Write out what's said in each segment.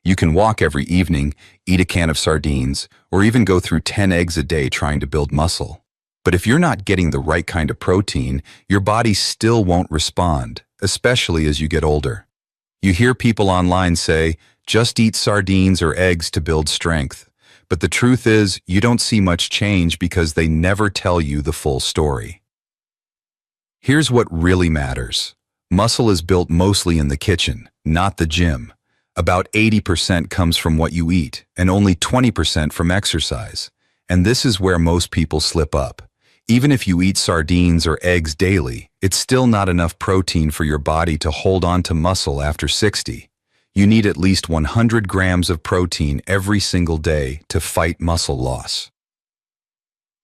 You can walk every evening, eat a can of sardines, or even go through 10 eggs a day trying to build muscle. But if you're not getting the right kind of protein, your body still won't respond, especially as you get older. You hear people online say, just eat sardines or eggs to build strength. But the truth is, you don't see much change because they never tell you the full story. Here's what really matters. Muscle is built mostly in the kitchen, not the gym. About 80% comes from what you eat, and only 20% from exercise. And this is where most people slip up. Even if you eat sardines or eggs daily, it's still not enough protein for your body to hold on to muscle after 60. You need at least 100 grams of protein every single day to fight muscle loss.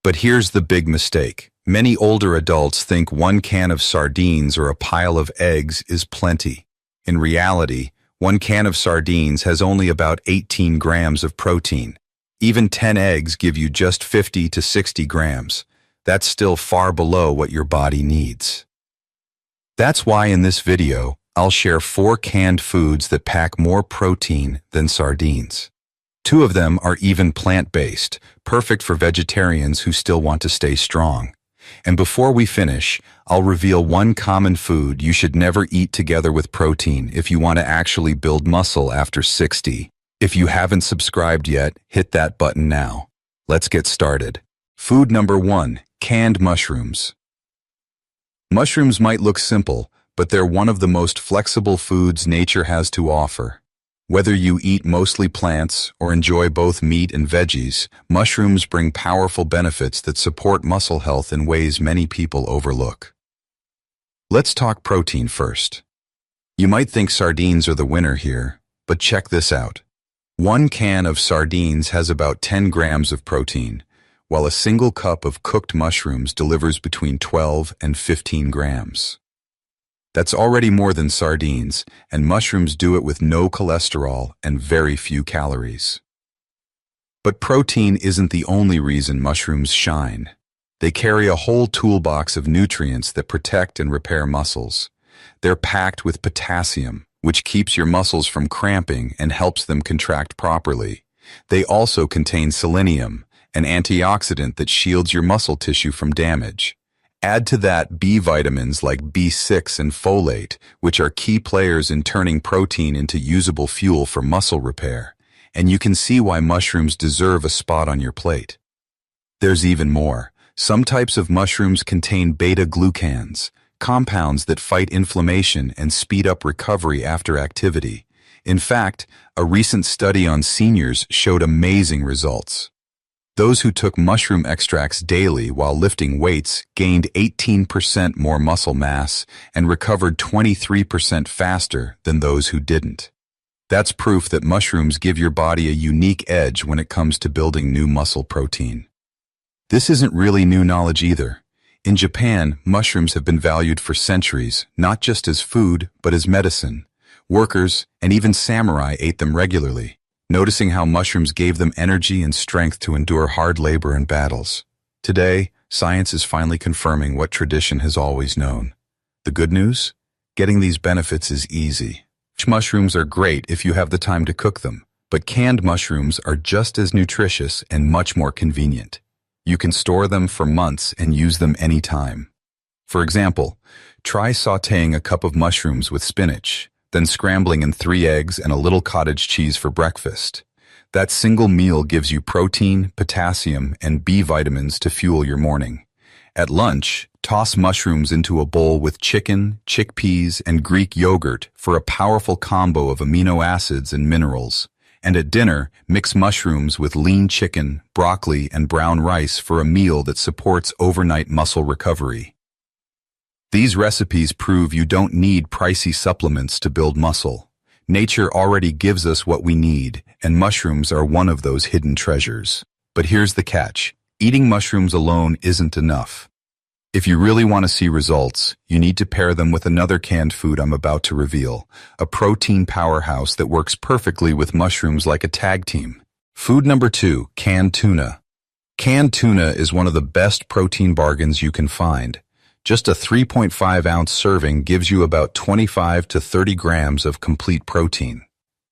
But here's the big mistake. Many older adults think 1 can of sardines or a pile of eggs is plenty. In reality, 1 can of sardines has only about 18 grams of protein. Even 10 eggs give you just 50 to 60 grams. That's still far below what your body needs. That's why in this video, I'll share 4 canned foods that pack more protein than sardines. 2 of them are even plant-based, perfect for vegetarians who still want to stay strong. And before we finish, I'll reveal 1 common food you should never eat together with protein if you want to actually build muscle after 60. If you haven't subscribed yet, hit that button now. Let's get started. Food number 1, canned mushrooms. Mushrooms might look simple, but they're one of the most flexible foods nature has to offer. Whether you eat mostly plants or enjoy both meat and veggies, mushrooms bring powerful benefits that support muscle health in ways many people overlook. Let's talk protein first. You might think sardines are the winner here, but check this out. 1 can of sardines has about 10 grams of protein, while a single cup of cooked mushrooms delivers between 12 and 15 grams. That's already more than sardines, and mushrooms do it with no cholesterol and very few calories. But protein isn't the only reason mushrooms shine. They carry a whole toolbox of nutrients that protect and repair muscles. They're packed with potassium, which keeps your muscles from cramping and helps them contract properly. They also contain selenium, an antioxidant that shields your muscle tissue from damage. Add to that B vitamins like B6 and folate, which are key players in turning protein into usable fuel for muscle repair, and you can see why mushrooms deserve a spot on your plate. There's even more. Some types of mushrooms contain beta-glucans, compounds that fight inflammation and speed up recovery after activity. In fact, a recent study on seniors showed amazing results. Those who took mushroom extracts daily while lifting weights gained 18% more muscle mass and recovered 23% faster than those who didn't. That's proof that mushrooms give your body a unique edge when it comes to building new muscle protein. This isn't really new knowledge either. In Japan, mushrooms have been valued for centuries, not just as food, but as medicine. Workers and even samurai ate them regularly, noticing how mushrooms gave them energy and strength to endure hard labor and battles. Today, science is finally confirming what tradition has always known. The good news? Getting these benefits is easy. Mushrooms are great if you have the time to cook them, but canned mushrooms are just as nutritious and much more convenient. You can store them for months and use them anytime. For example, try sautéing a cup of mushrooms with spinach, then scrambling in 3 eggs and a little cottage cheese for breakfast. That single meal gives you protein, potassium, and B vitamins to fuel your morning. At lunch, toss mushrooms into a bowl with chicken, chickpeas, and Greek yogurt for a powerful combo of amino acids and minerals. And at dinner, mix mushrooms with lean chicken, broccoli, and brown rice for a meal that supports overnight muscle recovery. These recipes prove you don't need pricey supplements to build muscle. Nature already gives us what we need, and mushrooms are one of those hidden treasures. But here's the catch. Eating mushrooms alone isn't enough. If you really want to see results, you need to pair them with another canned food I'm about to reveal, a protein powerhouse that works perfectly with mushrooms like a tag team. Food number 2, canned tuna. Canned tuna is one of the best protein bargains you can find. Just a 3.5-ounce serving gives you about 25 to 30 grams of complete protein.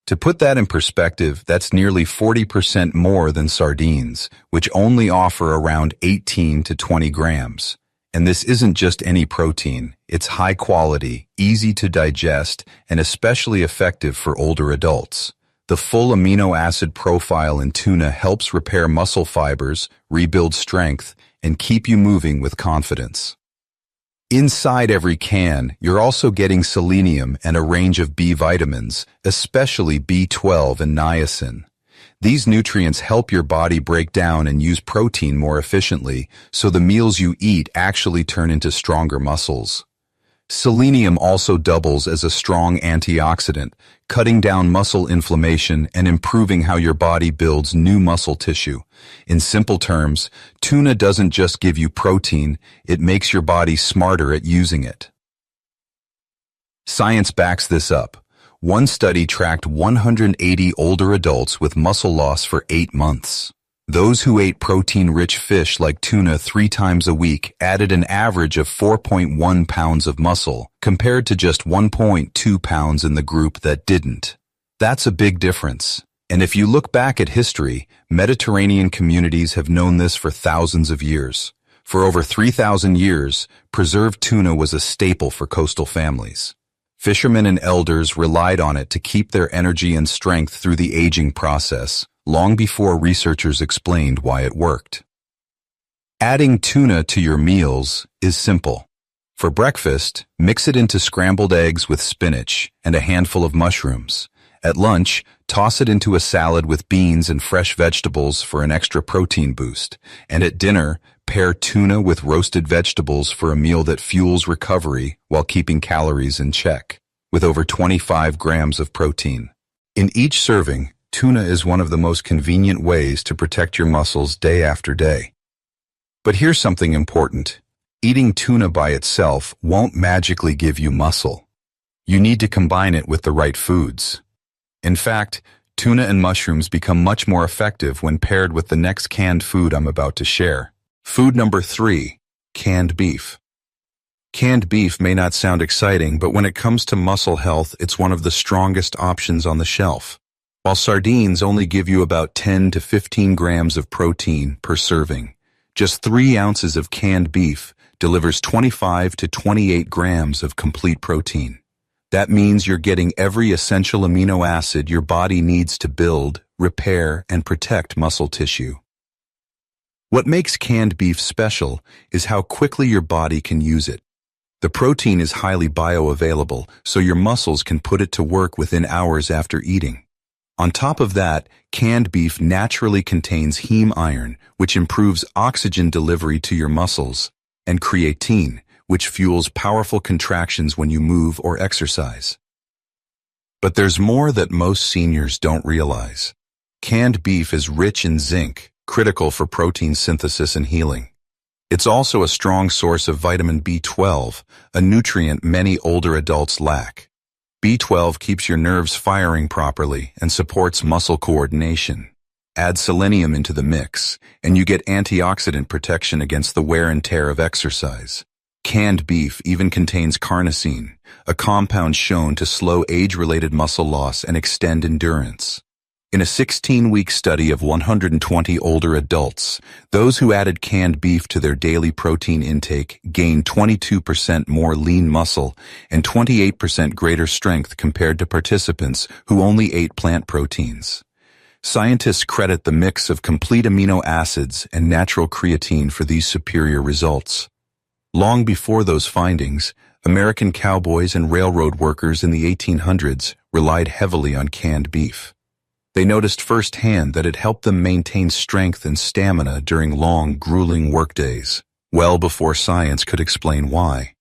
To put that in perspective, that's nearly 40% more than sardines, which only offer around 18 to 20 grams. And this isn't just any protein. It's high quality, easy to digest, and especially effective for older adults. The full amino acid profile in tuna helps repair muscle fibers, rebuild strength, and keep you moving with confidence. Inside every can, you're also getting selenium and a range of B vitamins, especially B12 and niacin. These nutrients help your body break down and use protein more efficiently, so the meals you eat actually turn into stronger muscles. Selenium also doubles as a strong antioxidant, cutting down muscle inflammation and improving how your body builds new muscle tissue. In simple terms, tuna doesn't just give you protein, it makes your body smarter at using it. Science backs this up. One study tracked 180 older adults with muscle loss for 8 months. Those who ate protein-rich fish like tuna 3 times a week added an average of 4.1 pounds of muscle, compared to just 1.2 pounds in the group that didn't. That's a big difference. And if you look back at history, Mediterranean communities have known this for thousands of years. For over 3,000 years, preserved tuna was a staple for coastal families. Fishermen and elders relied on it to keep their energy and strength through the aging process, long before researchers explained why it worked. Adding tuna to your meals is simple. For breakfast, mix it into scrambled eggs with spinach and a handful of mushrooms. At lunch, toss it into a salad with beans and fresh vegetables for an extra protein boost. And at dinner, pair tuna with roasted vegetables for a meal that fuels recovery while keeping calories in check, with over 25 grams of protein. In each serving, tuna is one of the most convenient ways to protect your muscles day after day. But here's something important. Eating tuna by itself won't magically give you muscle. You need to combine it with the right foods. In fact, tuna and mushrooms become much more effective when paired with the next canned food I'm about to share. Food number 3, canned beef. Canned beef may not sound exciting, but when it comes to muscle health, it's one of the strongest options on the shelf. While sardines only give you about 10 to 15 grams of protein per serving, just 3 ounces of canned beef delivers 25 to 28 grams of complete protein. That means you're getting every essential amino acid your body needs to build, repair, and protect muscle tissue. What makes canned beef special is how quickly your body can use it. The protein is highly bioavailable, so your muscles can put it to work within hours after eating. On top of that, canned beef naturally contains heme iron, which improves oxygen delivery to your muscles, and creatine, which fuels powerful contractions when you move or exercise. But there's more that most seniors don't realize. Canned beef is rich in zinc, critical for protein synthesis and healing. It's also a strong source of vitamin B12, a nutrient many older adults lack. B12 keeps your nerves firing properly and supports muscle coordination. Add selenium into the mix, and you get antioxidant protection against the wear and tear of exercise. Canned beef even contains carnosine, a compound shown to slow age-related muscle loss and extend endurance. In a 16-week study of 120 older adults, those who added canned beef to their daily protein intake gained 22% more lean muscle and 28% greater strength compared to participants who only ate plant proteins. Scientists credit the mix of complete amino acids and natural creatine for these superior results. Long before those findings, American cowboys and railroad workers in the 1800s relied heavily on canned beef. They noticed firsthand that it helped them maintain strength and stamina during long, grueling workdays, well before science could explain why.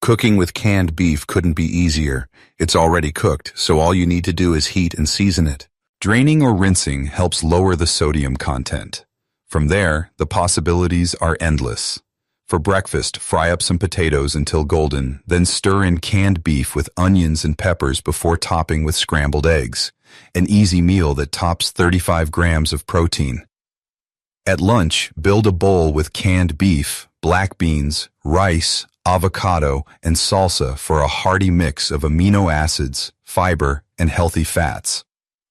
Cooking with canned beef couldn't be easier. It's already cooked, so all you need to do is heat and season it. Draining or rinsing helps lower the sodium content. From there, the possibilities are endless. For breakfast, fry up some potatoes until golden, then stir in canned beef with onions and peppers before topping with scrambled eggs. An easy meal that tops 35 grams of protein. At lunch, build a bowl with canned beef, black beans, rice, avocado, and salsa for a hearty mix of amino acids, fiber, and healthy fats.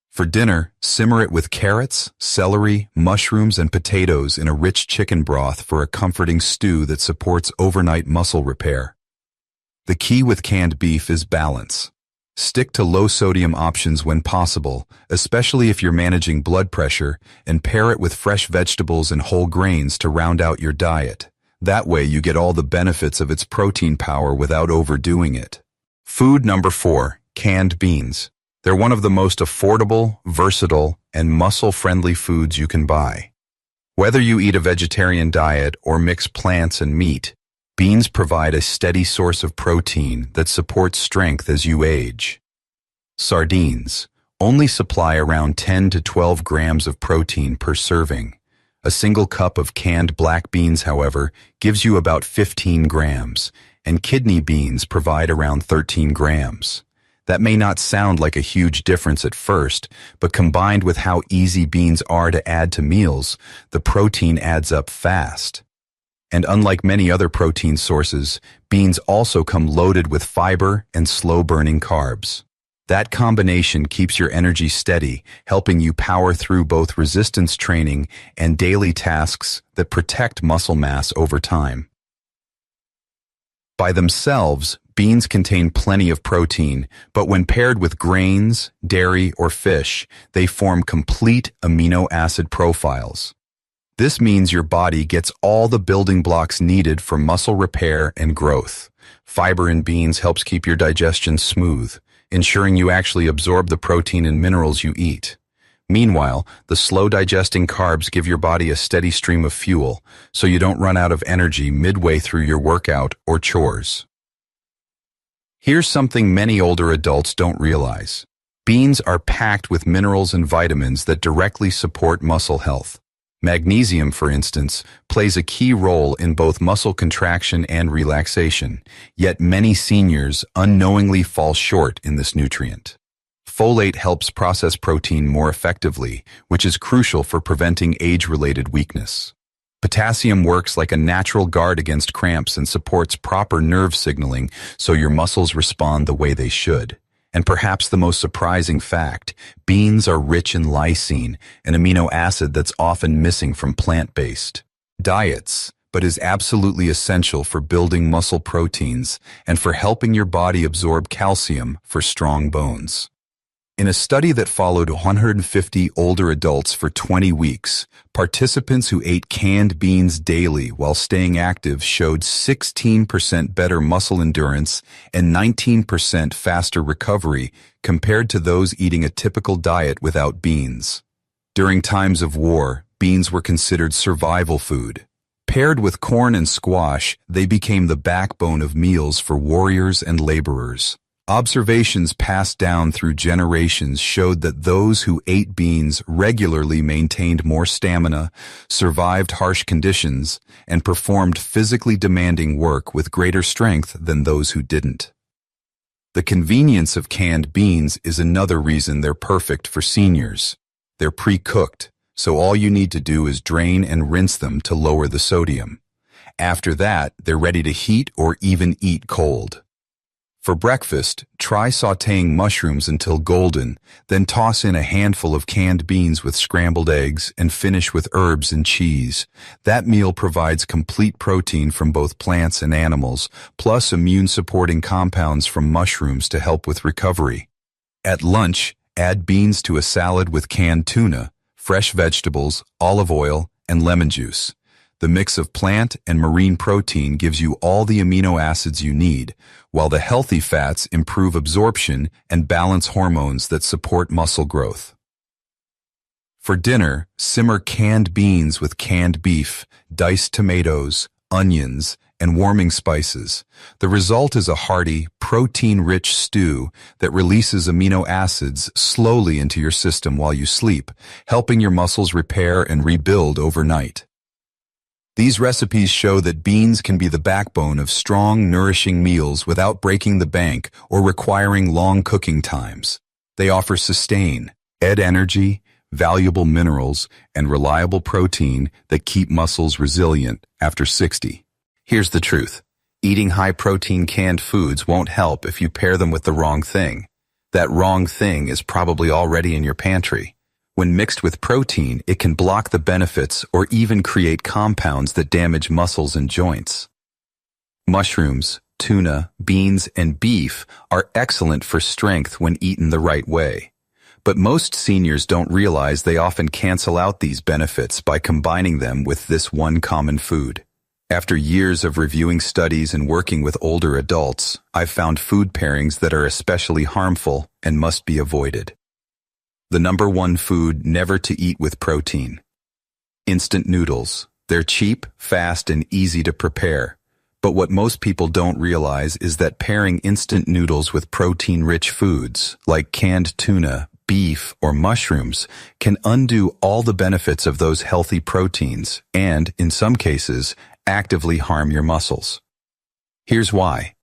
For dinner, simmer it with carrots, celery, mushrooms, and potatoes in a rich chicken broth for a comforting stew that supports overnight muscle repair. The key with canned beef is balance. Stick to low-sodium options when possible, especially if you're managing blood pressure, and pair it with fresh vegetables and whole grains to round out your diet. That way you get all the benefits of its protein power without overdoing it. Food number 4, canned beans. They're one of the most affordable, versatile, and muscle-friendly foods you can buy. Whether you eat a vegetarian diet or mix plants and meat, beans provide a steady source of protein that supports strength as you age. Sardines only supply around 10 to 12 grams of protein per serving. A single cup of canned black beans, however, gives you about 15 grams, and kidney beans provide around 13 grams. That may not sound like a huge difference at first, but combined with how easy beans are to add to meals, the protein adds up fast. And unlike many other protein sources, beans also come loaded with fiber and slow-burning carbs. That combination keeps your energy steady, helping you power through both resistance training and daily tasks that protect muscle mass over time. By themselves, beans contain plenty of protein, but when paired with grains, dairy, or fish, they form complete amino acid profiles. This means your body gets all the building blocks needed for muscle repair and growth. Fiber in beans helps keep your digestion smooth, ensuring you actually absorb the protein and minerals you eat. Meanwhile, the slow-digesting carbs give your body a steady stream of fuel, so you don't run out of energy midway through your workout or chores. Here's something many older adults don't realize. Beans are packed with minerals and vitamins that directly support muscle health. Magnesium, for instance, plays a key role in both muscle contraction and relaxation, yet many seniors unknowingly fall short in this nutrient. Folate helps process protein more effectively, which is crucial for preventing age-related weakness. Potassium works like a natural guard against cramps and supports proper nerve signaling so your muscles respond the way they should. And perhaps the most surprising fact, beans are rich in lysine, an amino acid that's often missing from plant-based diets, but is absolutely essential for building muscle proteins and for helping your body absorb calcium for strong bones. In a study that followed 150 older adults for 20 weeks, participants who ate canned beans daily while staying active showed 16% better muscle endurance and 19% faster recovery compared to those eating a typical diet without beans. During times of war, beans were considered survival food. Paired with corn and squash, they became the backbone of meals for warriors and laborers. Observations passed down through generations showed that those who ate beans regularly maintained more stamina, survived harsh conditions, and performed physically demanding work with greater strength than those who didn't. The convenience of canned beans is another reason they're perfect for seniors. They're pre-cooked, so all you need to do is drain and rinse them to lower the sodium. After that, they're ready to heat or even eat cold. For breakfast, try sautéing mushrooms until golden, then toss in a handful of canned beans with scrambled eggs and finish with herbs and cheese. That meal provides complete protein from both plants and animals, plus immune-supporting compounds from mushrooms to help with recovery. At lunch, add beans to a salad with canned tuna, fresh vegetables, olive oil, and lemon juice. The mix of plant and marine protein gives you all the amino acids you need, while the healthy fats improve absorption and balance hormones that support muscle growth. For dinner, simmer canned beans with canned beef, diced tomatoes, onions, and warming spices. The result is a hearty, protein-rich stew that releases amino acids slowly into your system while you sleep, helping your muscles repair and rebuild overnight. These recipes show that beans can be the backbone of strong, nourishing meals without breaking the bank or requiring long cooking times. They offer sustain, energy, valuable minerals, and reliable protein that keep muscles resilient after 60. Here's the truth. Eating high-protein canned foods won't help if you pair them with the wrong thing. That wrong thing is probably already in your pantry. When mixed with protein, it can block the benefits or even create compounds that damage muscles and joints. Mushrooms, tuna, beans, and beef are excellent for strength when eaten the right way. But most seniors don't realize they often cancel out these benefits by combining them with this one common food. After years of reviewing studies and working with older adults, I've found food pairings that are especially harmful and must be avoided. The number one food never to eat with protein. Instant noodles. They're cheap, fast, and easy to prepare. But what most people don't realize is that pairing instant noodles with protein-rich foods, like canned tuna, beef, or mushrooms, can undo all the benefits of those healthy proteins and, in some cases, actively harm your muscles. Here's why.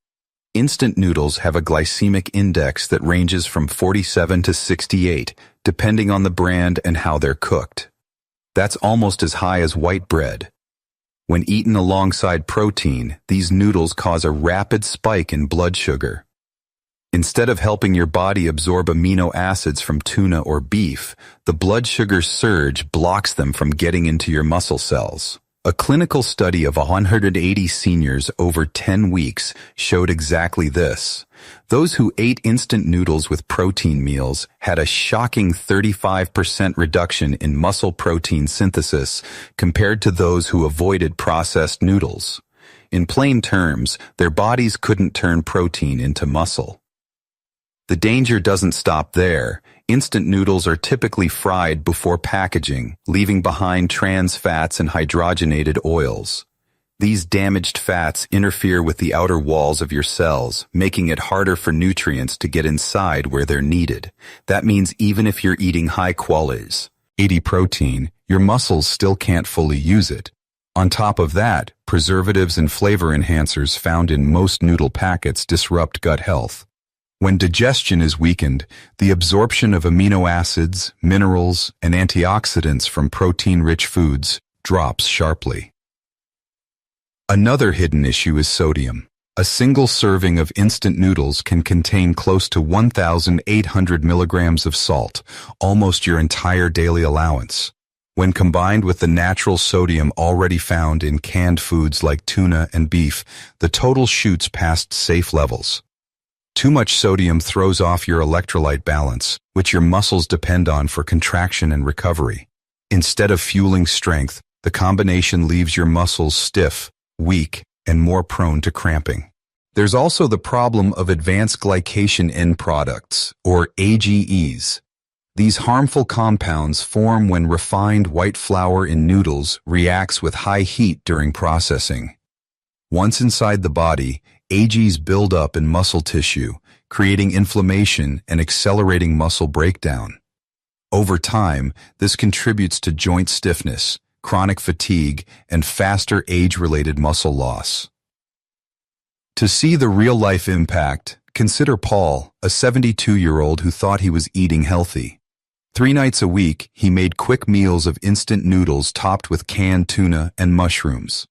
Instant noodles have a glycemic index that ranges from 47 to 68, depending on the brand and how they're cooked. That's almost as high as white bread. When eaten alongside protein, these noodles cause a rapid spike in blood sugar. Instead of helping your body absorb amino acids from tuna or beef, the blood sugar surge blocks them from getting into your muscle cells. A clinical study of 180 seniors over 10 weeks showed exactly this. Those who ate instant noodles with protein meals had a shocking 35% reduction in muscle protein synthesis compared to those who avoided processed noodles. In plain terms, their bodies couldn't turn protein into muscle. The danger doesn't stop there. Instant noodles are typically fried before packaging, leaving behind trans fats and hydrogenated oils. These damaged fats interfere with the outer walls of your cells, making it harder for nutrients to get inside where they're needed. That means even if you're eating high quality, 80 protein, your muscles still can't fully use it. On top of that, preservatives and flavor enhancers found in most noodle packets disrupt gut health. When digestion is weakened, the absorption of amino acids, minerals, and antioxidants from protein-rich foods drops sharply. Another hidden issue is sodium. A single serving of instant noodles can contain close to 1,800 milligrams of salt, almost your entire daily allowance. When combined with the natural sodium already found in canned foods like tuna and beef, the total shoots past safe levels. Too much sodium throws off your electrolyte balance, which your muscles depend on for contraction and recovery. Instead of fueling strength, the combination leaves your muscles stiff, weak, and more prone to cramping. There's also the problem of advanced glycation end products, or AGEs. These harmful compounds form when refined white flour in noodles reacts with high heat during processing. Once inside the body, AGEs build up in muscle tissue, creating inflammation and accelerating muscle breakdown. Over time, this contributes to joint stiffness, chronic fatigue, and faster age-related muscle loss. To see the real-life impact, consider Paul, a 72-year-old who thought he was eating healthy. 3 nights a week, he made quick meals of instant noodles topped with canned tuna and mushrooms.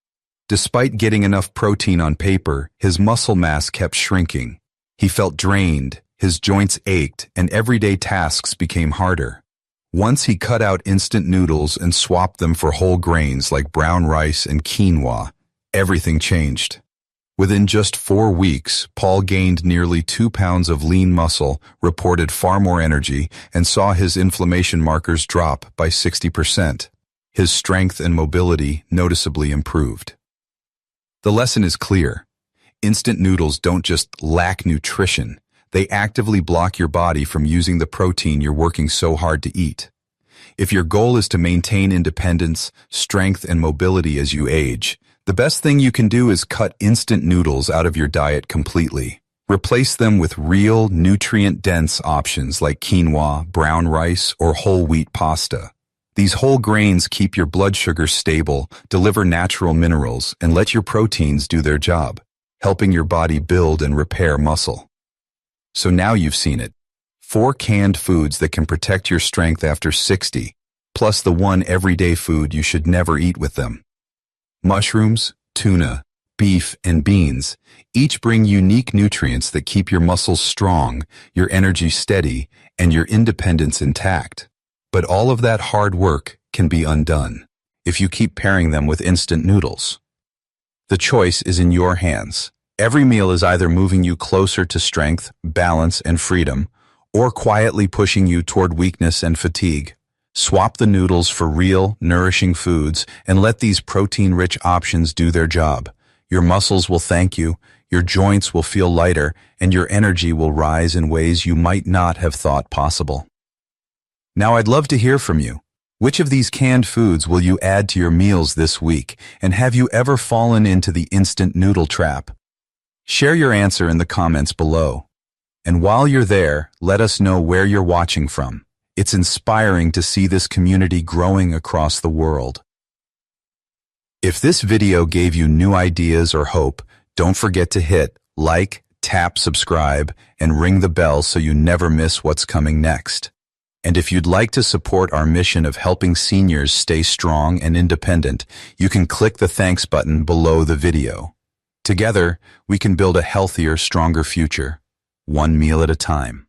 Despite getting enough protein on paper, his muscle mass kept shrinking. He felt drained, his joints ached, and everyday tasks became harder. Once he cut out instant noodles and swapped them for whole grains like brown rice and quinoa, everything changed. Within just 4 weeks, Paul gained nearly 2 pounds of lean muscle, reported far more energy, and saw his inflammation markers drop by 60%. His strength and mobility noticeably improved. The lesson is clear. Instant noodles don't just lack nutrition. They actively block your body from using the protein you're working so hard to eat. If your goal is to maintain independence, strength, and mobility as you age, the best thing you can do is cut instant noodles out of your diet completely. Replace them with real, nutrient-dense options like quinoa, brown rice, or whole wheat pasta. These whole grains keep your blood sugar stable, deliver natural minerals, and let your proteins do their job, helping your body build and repair muscle. So now you've seen it. 4 canned foods that can protect your strength after 60, plus the one everyday food you should never eat with them. Mushrooms, tuna, beef, and beans. Each bring unique nutrients that keep your muscles strong, your energy steady, and your independence intact. But all of that hard work can be undone if you keep pairing them with instant noodles. The choice is in your hands. Every meal is either moving you closer to strength, balance, and freedom, or quietly pushing you toward weakness and fatigue. Swap the noodles for real, nourishing foods and let these protein-rich options do their job. Your muscles will thank you, your joints will feel lighter, and your energy will rise in ways you might not have thought possible. Now I'd love to hear from you. Which of these canned foods will you add to your meals this week, and have you ever fallen into the instant noodle trap? Share your answer in the comments below. And while you're there, let us know where you're watching from. It's inspiring to see this community growing across the world. If this video gave you new ideas or hope, don't forget to hit like, tap subscribe, and ring the bell so you never miss what's coming next. And if you'd like to support our mission of helping seniors stay strong and independent, you can click the thanks button below the video. Together, we can build a healthier, stronger future, one meal at a time.